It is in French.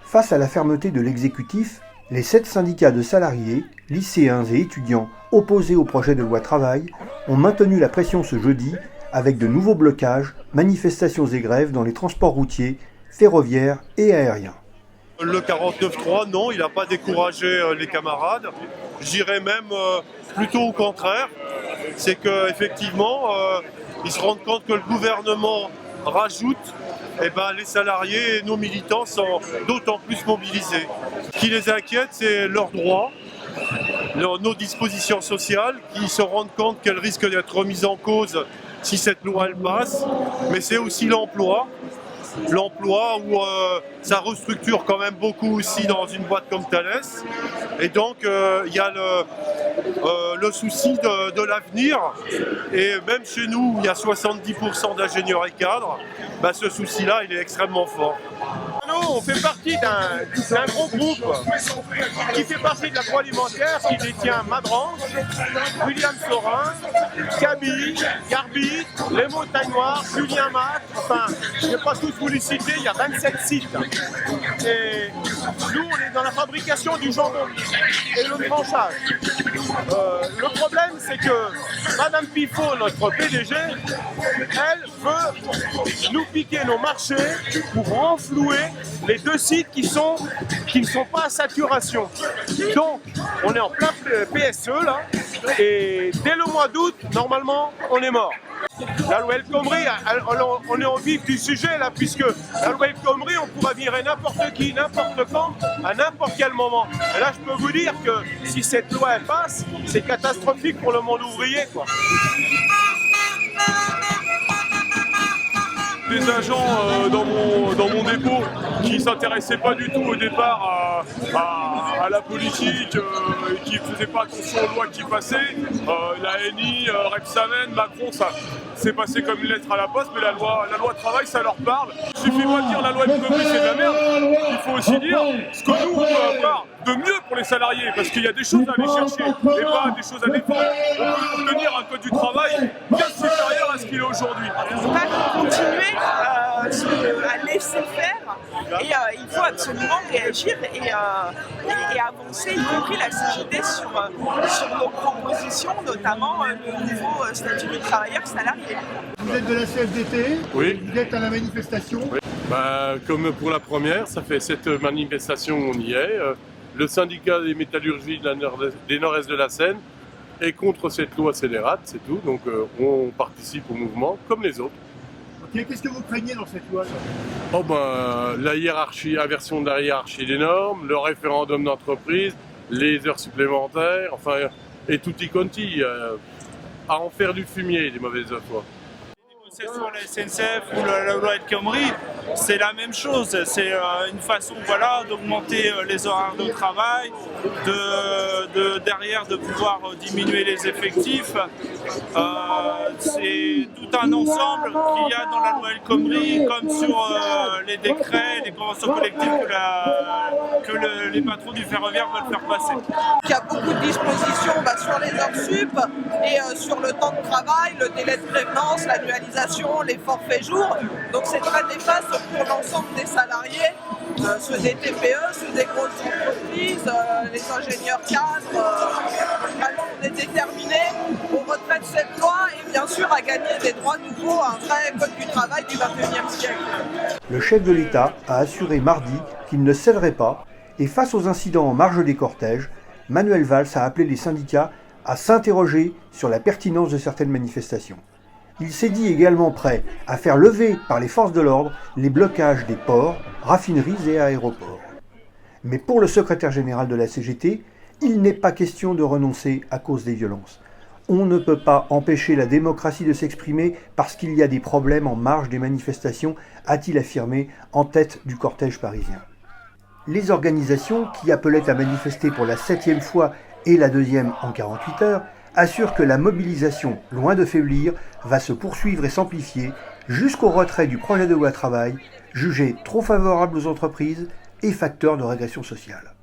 Face à la fermeté de l'exécutif, les 7 syndicats de salariés, lycéens et étudiants opposés au projet de loi travail ont maintenu la pression ce jeudi avec de nouveaux blocages, manifestations et grèves dans les transports routiers, ferroviaires et aériens. Le 49.3, non, il n'a pas découragé les camarades. Je dirais même plutôt au contraire. C'est qu'effectivement, ils se rendent compte que le gouvernement rajoute, les salariés et nos militants sont d'autant plus mobilisés. Ce qui les inquiète, c'est leurs droits, nos dispositions sociales, qui se rendent compte qu'elles risquent d'être remises en cause si cette loi elle passe. Mais c'est aussi l'emploi où ça restructure quand même beaucoup aussi dans une boîte comme Thales. Et donc il y a le souci de l'avenir. Et même chez nous, où il y a 70% d'ingénieurs et cadres, ce souci-là, il est extrêmement fort. On fait partie d'un gros groupe qui fait partie de l'agroalimentaire, qui détient Madrange, William Saurin, Kaby, Garbit, Les Montagnes Noires, Julien Mac, je ne vais pas tous vous les citer, il y a 27 sites. Et nous, on est dans la fabrication du jambon et le tranchage. Le problème, c'est que Madame Pifot, notre PDG, elle veut nous piquer nos marchés pour renflouer les 2 sites qui ne sont pas à saturation. Donc, on est en plein PSE là, et dès le mois d'août, normalement, on est mort. La loi El Khomri, on est en vif du sujet là, puisque la loi El Khomri, on pourra virer n'importe qui, n'importe quand, à n'importe quel moment. Et là, je peux vous dire que si cette loi elle passe, c'est catastrophique pour le monde ouvrier, quoi. Des agents dans mon dépôt qui ne s'intéressaient pas du tout au départ à la politique et qui ne faisaient pas attention aux lois qui passaient. La NI, Repsamen, Macron, ça s'est passé comme une lettre à la poste, mais la loi travail, ça leur parle. Il suffit pas de dire la loi El Khomri, c'est de la merde. Il faut aussi dire ce que nous, on peut avoir de mieux pour les salariés, parce qu'il y a des choses à aller chercher et pas des choses à défendre. On peut obtenir un code du travail bien supérieur à ce qu'il est aujourd'hui. On va continuer à laisser faire et il faut absolument réagir et avancer, y compris la CGT sur nos propositions, notamment le nouveau statut du travailleur salarié. Vous êtes de la CFDT, oui. Vous êtes à la manifestation. Oui. Comme pour la première, ça fait 7 manifestations où on y est. Le syndicat des métallurgies des Nord-Est de la Seine est contre cette loi scélérate, c'est tout. Donc on participe au mouvement comme les autres. Okay, qu'est-ce que vous craignez dans cette loi la hiérarchie, inversion de la hiérarchie des normes, le référendum d'entreprise, les heures supplémentaires, et tutti quanti, à en faire du fumier, des mauvaises fois. Sur la SNCF ou la loi El Khomri, c'est la même chose. C'est une façon d'augmenter les horaires de travail, derrière de pouvoir diminuer les effectifs. C'est tout un ensemble qu'il y a dans la loi El Khomri, comme sur les décrets, les conventions collectives que les patrons du ferroviaire veulent faire passer. Il y a beaucoup de dispositions sur les heures sup et sur le temps de travail, le délai de prévenance, l'annualisation, les forfaits jours. Donc c'est très néfaste pour l'ensemble des salariés, ceux des TPE, ceux des grosses entreprises, les ingénieurs cadres. Vraiment, on est déterminés au retrait de cette loi et bien sûr à gagner des droits nouveaux, un vrai code du travail du XXIe siècle. Le chef de l'État a assuré mardi qu'il ne céderait pas et face aux incidents en marge des cortèges, Manuel Valls a appelé les syndicats à s'interroger sur la pertinence de certaines manifestations. Il s'est dit également prêt à faire lever par les forces de l'ordre les blocages des ports, raffineries et aéroports. Mais pour le secrétaire général de la CGT, il n'est pas question de renoncer à cause des violences. On ne peut pas empêcher la démocratie de s'exprimer parce qu'il y a des problèmes en marge des manifestations, a-t-il affirmé en tête du cortège parisien. Les organisations qui appelaient à manifester pour la 7e fois et la 2e en 48 heures assure que la mobilisation, loin de faiblir, va se poursuivre et s'amplifier jusqu'au retrait du projet de loi travail, jugé trop favorable aux entreprises et facteur de régression sociale.